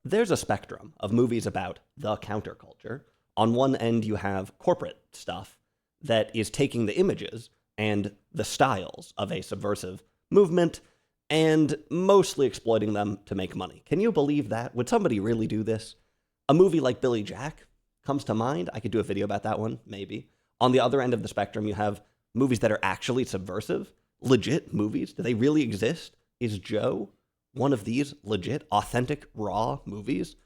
there's a spectrum of movies about the counterculture. On one end, you have corporate stuff that is taking the images and the styles of a subversive movement and mostly exploiting them to make money. Can you believe that? Would somebody really do this? A movie like Billy Jack comes to mind. I could do a video about that one, maybe. On the other end of the spectrum, you have movies that are actually subversive, legit movies. Do they really exist? Is Joe one of these legit, authentic, raw movies?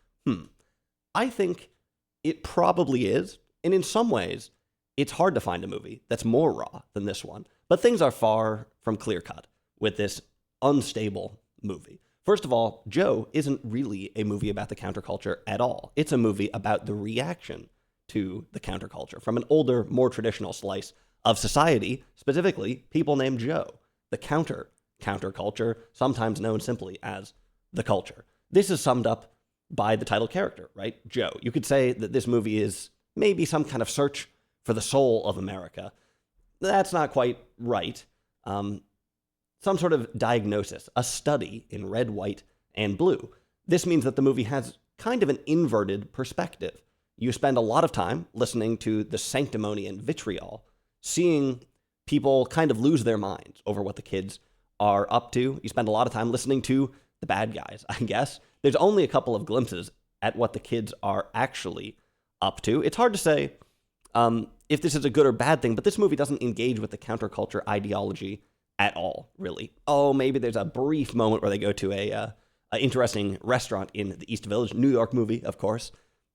I think it probably is. And in some ways, it's hard to find a movie that's more raw than this one. But things are far from clear-cut with this unstable movie. First of all, Joe isn't really a movie about the counterculture at all. It's a movie about the reaction to the counterculture from an older, more traditional slice of society, specifically people named Joe, the counterculture, sometimes known simply as the culture. This is summed up by the title character, right? Joe. You could say that this movie is maybe some kind of search for the soul of America. That's not quite right. Some sort of diagnosis, a study in red, white, and blue. This means that the movie has kind of an inverted perspective. You spend a lot of time listening to the sanctimony and vitriol, seeing people kind of lose their minds over what the kids are up to. You spend a lot of time listening to the bad guys, I guess. There's only a couple of glimpses at what the kids are actually up to. It's hard to say if this is a good or bad thing, but this movie doesn't engage with the counterculture ideology at all, really. Oh, maybe there's a brief moment where they go to a interesting restaurant in the East Village, New York movie, of course,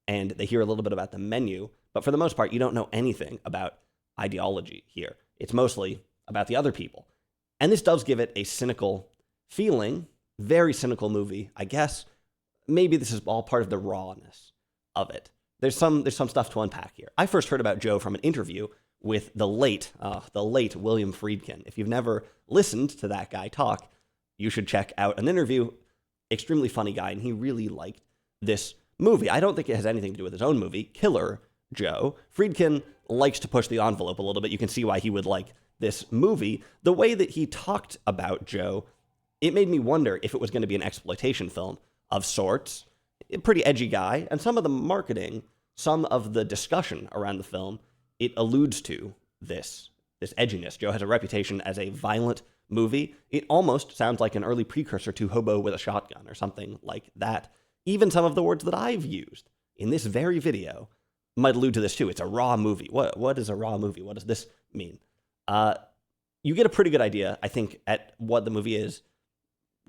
and they hear a little bit about the menu. But for the most part, you don't know anything about ideology here. It's mostly about the other people. And this does give it a cynical feeling, very cynical movie, I guess. Maybe this is all part of the rawness of it. There's some stuff to unpack here. I first heard about Joe from an interview with the late William Friedkin. If you've never listened to that guy talk, you should check out an interview. Extremely funny guy, and he really liked this movie. I don't think it has anything to do with his own movie, Killer Joe. Friedkin likes to push the envelope a little bit. You can see why he would like this movie. The way that he talked about Joe, it made me wonder if it was going to be an exploitation film of sorts. A pretty edgy guy, and some of the marketing, some of the discussion around the film, it alludes to this edginess. Joe has a reputation as a violent movie. It almost sounds like an early precursor to Hobo with a Shotgun or something like that. Even some of the words that I've used in this very video might allude to this too. It's a raw movie. What is a raw movie? What does this mean? You get a pretty good idea, I think, at what the movie is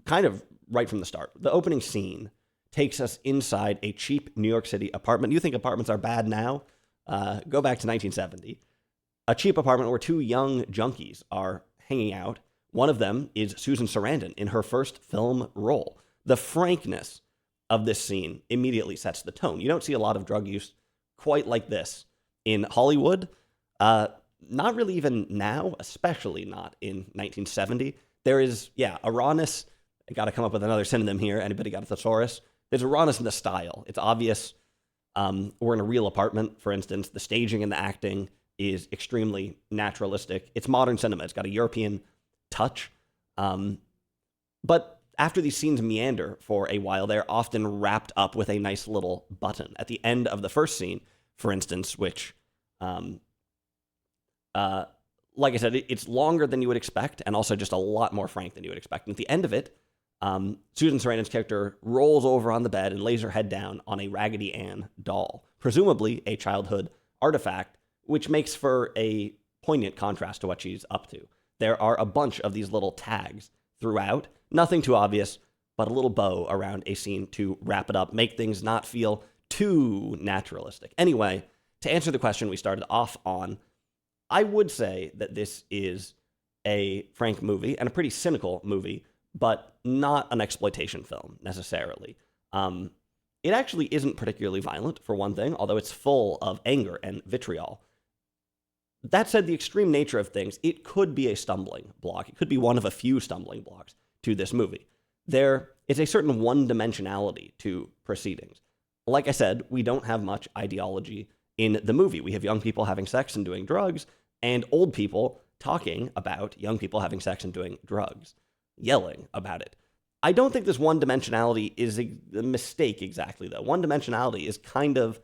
kind of right from the start. The opening scene takes us inside a cheap New York City apartment. You think apartments are bad now? Go back to 1970. A cheap apartment where two young junkies are hanging out. One of them is Susan Sarandon in her first film role. The frankness of this scene immediately sets the tone. You don't see a lot of drug use quite like this in Hollywood. Not really even now, especially not in 1970. There is, a rawness. I got to come up with another synonym here. Anybody got a thesaurus? There's a rawness in the style. It's obvious. We're in a real apartment, for instance. The staging and the acting is extremely naturalistic. It's modern cinema. It's got a European touch. But after these scenes meander for a while, they're often wrapped up with a nice little button. At the end of the first scene, for instance, which, like I said, it's longer than you would expect and also just a lot more frank than you would expect. And at the end of it, Susan Sarandon's character rolls over on the bed and lays her head down on a Raggedy Ann doll, presumably a childhood artifact, which makes for a poignant contrast to what she's up to. There are a bunch of these little tags throughout, nothing too obvious, but a little bow around a scene to wrap it up, make things not feel too naturalistic. Anyway, to answer the question we started off on, I would say that this is a frank movie and a pretty cynical movie, but not an exploitation film, necessarily. It actually isn't particularly violent, for one thing, although it's full of anger and vitriol. That said, the extreme nature of things, it could be a stumbling block. It could be one of a few stumbling blocks to this movie. There is a certain one-dimensionality to proceedings. Like I said, we don't have much ideology in the movie. We have young people having sex and doing drugs, and old people talking about young people having sex and doing drugs, yelling about it. I don't think this one-dimensionality is a mistake exactly, though. One-dimensionality is kind of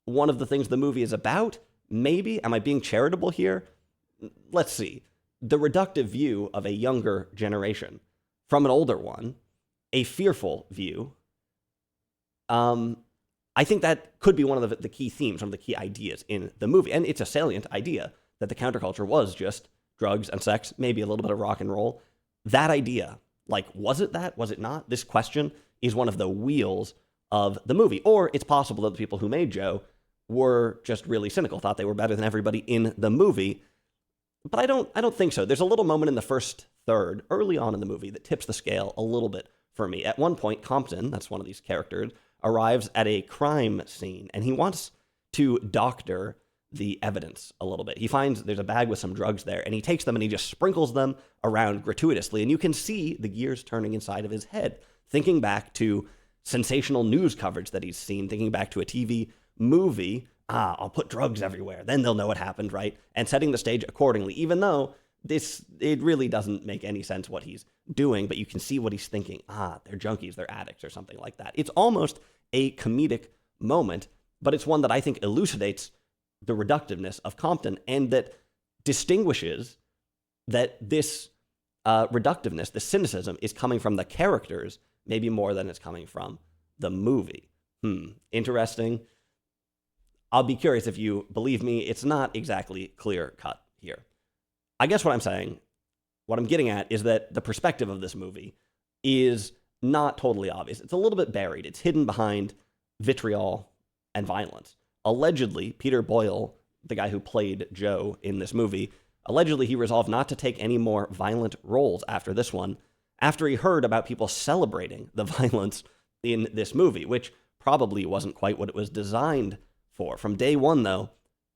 one of the things the movie is about. Maybe. Am I being charitable here? Let's see. The reductive view of a younger generation from an older one, a fearful view. I think that could be one of the key themes, one of the key ideas in the movie. And it's a salient idea that the counterculture was just drugs and sex, maybe a little bit of rock and roll. That idea, like, was it that? Was it not? This question is one of the wheels of the movie. Or it's possible that the people who made Joe were just really cynical, thought they were better than everybody in the movie. But I don't think so. There's a little moment in the first third, early on in the movie, that tips the scale a little bit for me. At one point, Compton, that's one of these characters, arrives at a crime scene, and he wants to doctor the evidence a little bit. He finds there's a bag with some drugs there, and he takes them and he just sprinkles them around gratuitously, and you can see the gears turning inside of his head, thinking back to sensational news coverage that he's seen, thinking back to a TV movie. I'll put drugs everywhere, then they'll know what happened, right? And setting the stage accordingly, even though it really doesn't make any sense what he's doing, but you can see what he's thinking. They're junkies, they're addicts, or something like that. It's almost a comedic moment, but it's one that I think elucidates the reductiveness of Compton, and that distinguishes that this reductiveness, the cynicism, is coming from the characters, maybe more than it's coming from the movie. Interesting. I'll be curious if you believe me. It's not exactly clear-cut here. I guess what I'm saying, what I'm getting at, is that the perspective of this movie is not totally obvious. It's a little bit buried. It's hidden behind vitriol and violence. Allegedly, Peter Boyle, the guy who played Joe in this movie, allegedly he resolved not to take any more violent roles after this one, after he heard about people celebrating the violence in this movie, which probably wasn't quite what it was designed for. From day one, though,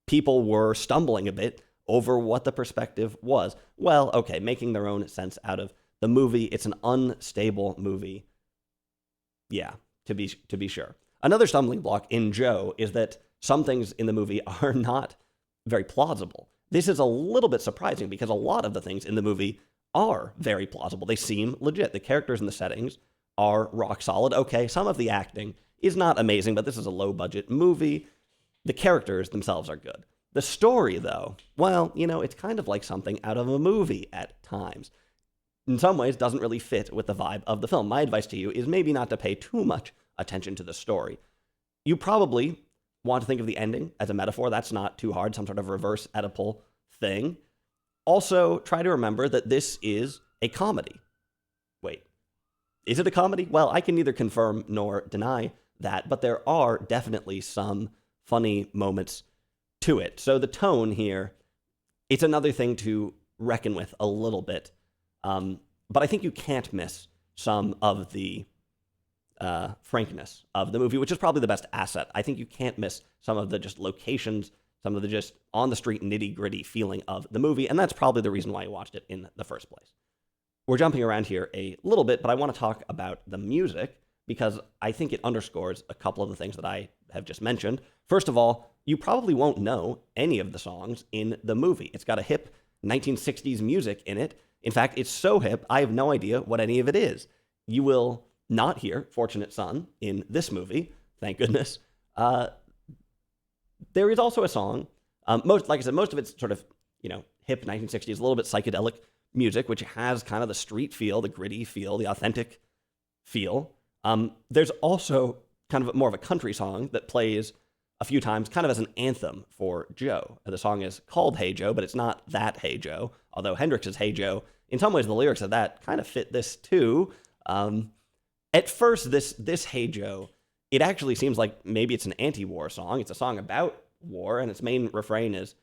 people were stumbling a bit over what the perspective was. Well, okay, making their own sense out of the movie. It's an unstable movie. Yeah, to be sure. Another stumbling block in Joe is that some things in the movie are not very plausible. This is a little bit surprising because a lot of the things in the movie are very plausible. They seem legit. The characters and the settings are rock solid. Okay, some of the acting is not amazing, but this is a low-budget movie. The characters themselves are good. The story, though, well, it's kind of like something out of a movie at times. In some ways, doesn't really fit with the vibe of the film. My advice to you is maybe not to pay too much attention to the story. You probably want to think of the ending as a metaphor. That's not too hard, some sort of reverse Oedipal thing. Also, try to remember that this is a comedy. Wait, is it a comedy? Well, I can neither confirm nor deny that, but there are definitely some funny moments to it. So the tone here, it's another thing to reckon with a little bit. But I think you can't miss some of the frankness of the movie, which is probably the best asset. I think you can't miss some of the just locations, some of the just on-the-street nitty-gritty feeling of the movie, and that's probably the reason why you watched it in the first place. We're jumping around here a little bit, but I want to talk about the music because I think it underscores a couple of the things that I have just mentioned. First of all, you probably won't know any of the songs in the movie. It's got a hip 1960s music in it. In fact, it's so hip, I have no idea what any of it is. You will not hear Fortunate Son in this movie, thank goodness. There is also a song, like I said, most of it's sort of, hip 1960s, a little bit psychedelic music, which has kind of the street feel, the gritty feel, the authentic feel. There's also kind of more of a country song that plays a few times, kind of as an anthem for Joe. The song is called Hey Joe, but it's not that Hey Joe, although Hendrix's Hey Joe, in some ways the lyrics of that kind of fit this too. At first, this Hey Joe, it actually seems like maybe it's an anti-war song. It's a song about war, and its main refrain is,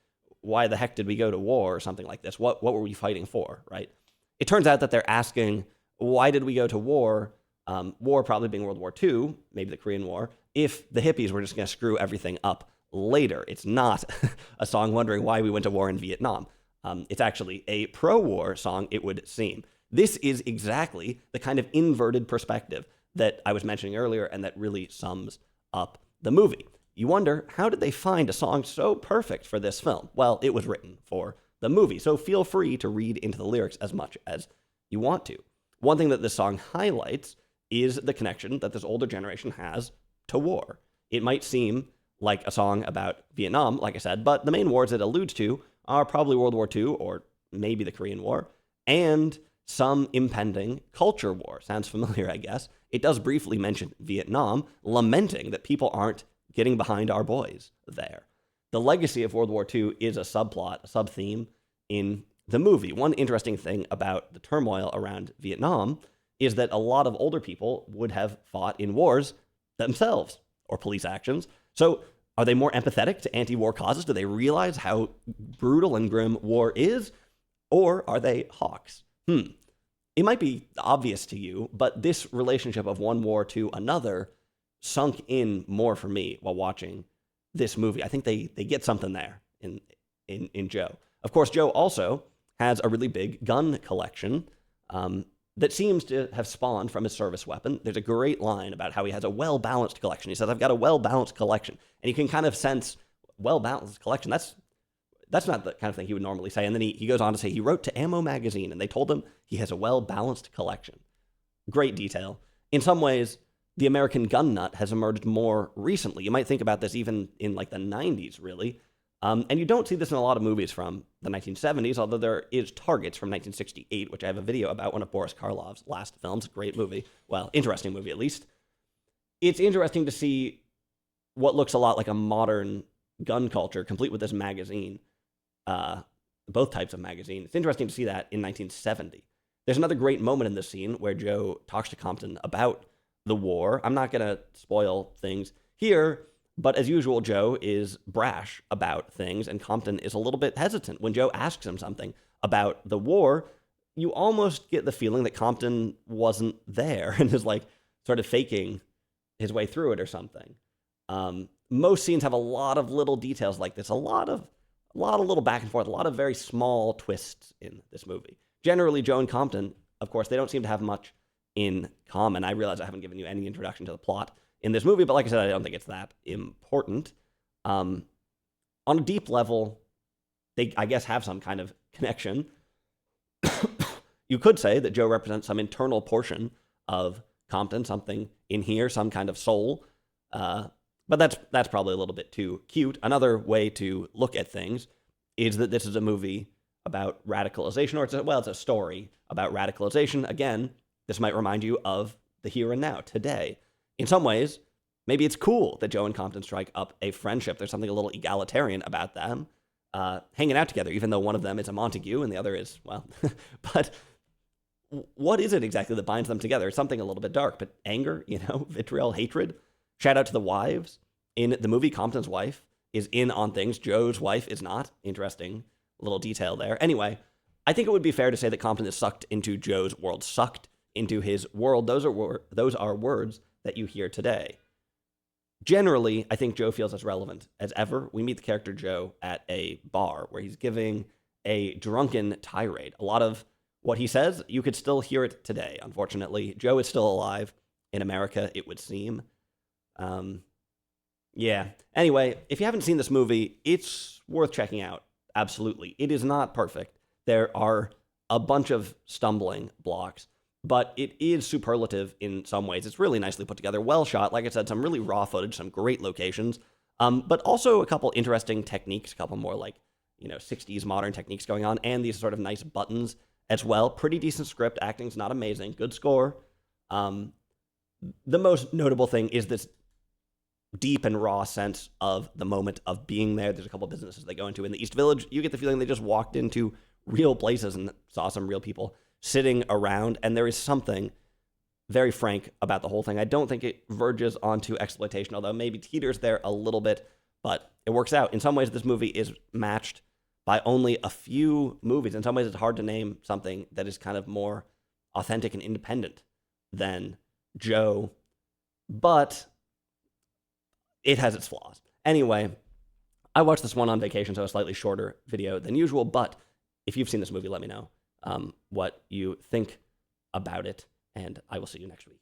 why the heck did we go to war, or something like this? What were we fighting for, right? It turns out that they're asking, why did we go to war? War probably being World War II, maybe the Korean War, if the hippies were just going to screw everything up later. It's not a song wondering why we went to war in Vietnam. It's actually a pro-war song, it would seem. This is exactly the kind of inverted perspective that I was mentioning earlier and that really sums up the movie. You wonder, how did they find a song so perfect for this film? Well, it was written for the movie, so feel free to read into the lyrics as much as you want to. one thing that this song highlights is the connection that this older generation has to war. It might seem like a song about Vietnam, like I said, but the main wars it alludes to are probably World War II or maybe the Korean War, and some impending culture war. Sounds familiar, I guess. It does briefly mention Vietnam, lamenting that people aren't getting behind our boys there. The legacy of World War II is a subplot, a sub-theme in the movie. One interesting thing about the turmoil around Vietnam is that a lot of older people would have fought in wars themselves or police actions. So are they more empathetic to anti-war causes? Do they realize how brutal and grim war is? Or are they hawks? It might be obvious to you, but this relationship of one war to another sunk in more for me while watching this movie. I think they get something there in Joe. Of course, Joe also has a really big gun collection that seems to have spawned from his service weapon. There's a great line about how he has a well-balanced collection. He says, I've got a well-balanced collection. And you can kind of sense, well-balanced collection, that's not the kind of thing he would normally say. And then he goes on to say he wrote to Ammo Magazine, and they told him he has a well-balanced collection. Great detail. In some ways, the American gun nut has emerged more recently. You might think about this even in like the 90s, really. And you don't see this in a lot of movies from the 1970s, although there is Targets from 1968, which I have a video about, one of Boris Karloff's last films. Great movie. Well, interesting movie, at least. It's interesting to see what looks a lot like a modern gun culture, complete with this magazine, both types of magazine. It's interesting to see that in 1970. There's another great moment in this scene where Joe talks to Compton about the war. I'm not going to spoil things here, but as usual, Joe is brash about things, and Compton is a little bit hesitant. When Joe asks him something about the war, you almost get the feeling that Compton wasn't there and is like sort of faking his way through it or something. Most scenes have a lot of little details like this, a lot of little back and forth, a lot of very small twists in this movie. Generally, Joe and Compton, of course, they don't seem to have much in common. I realize I haven't given you any introduction to the plot in this movie, but like I said, I don't think it's that important. On a deep level, they, I guess, have some kind of connection. You could say that Joe represents some internal portion of Compton, something in here, some kind of soul. But that's probably a little bit too cute. Another way to look at things is that this is a movie about radicalization, or it's a story about radicalization. Again, this might remind you of the here and now, today. In some ways, maybe it's cool that Joe and Compton strike up a friendship. There's something a little egalitarian about them hanging out together, even though one of them is a Montague and the other is, well, but what is it exactly that binds them together? It's something a little bit dark, but anger, vitriol, hatred. Shout out to the wives. In the movie, Compton's wife is in on things. Joe's wife is not. Interesting little detail there. Anyway, I think it would be fair to say that Compton is sucked into Joe's world, sucked into his world. Those are words that you hear today. Generally, I think Joe feels as relevant as ever. We meet the character Joe at a bar where he's giving a drunken tirade. A lot of what he says, you could still hear it today. Unfortunately, Joe is still alive in America, it would seem. Yeah. Anyway, if you haven't seen this movie, it's worth checking out. Absolutely. It is not perfect. There are a bunch of stumbling blocks, but it is superlative in some ways. It's really nicely put together, well shot. Like I said, some really raw footage, some great locations, but also a couple interesting techniques, a couple more like, 60s modern techniques going on, and these sort of nice buttons as well. Pretty decent script. Acting's not amazing. Good score. The most notable thing is this deep and raw sense of the moment of being there. There's a couple businesses they go into in the East Village. You get the feeling they just walked into real places and saw some real people sitting around, and there is something very frank about the whole thing. I don't think it verges onto exploitation, although maybe teeters there a little bit, but it works out. In some ways, this movie is matched by only a few movies. In some ways, it's hard to name something that is kind of more authentic and independent than Joe, but it has its flaws. Anyway, I watched this one on vacation, so a slightly shorter video than usual, but if you've seen this movie, let me know what you think about it, and I will see you next week.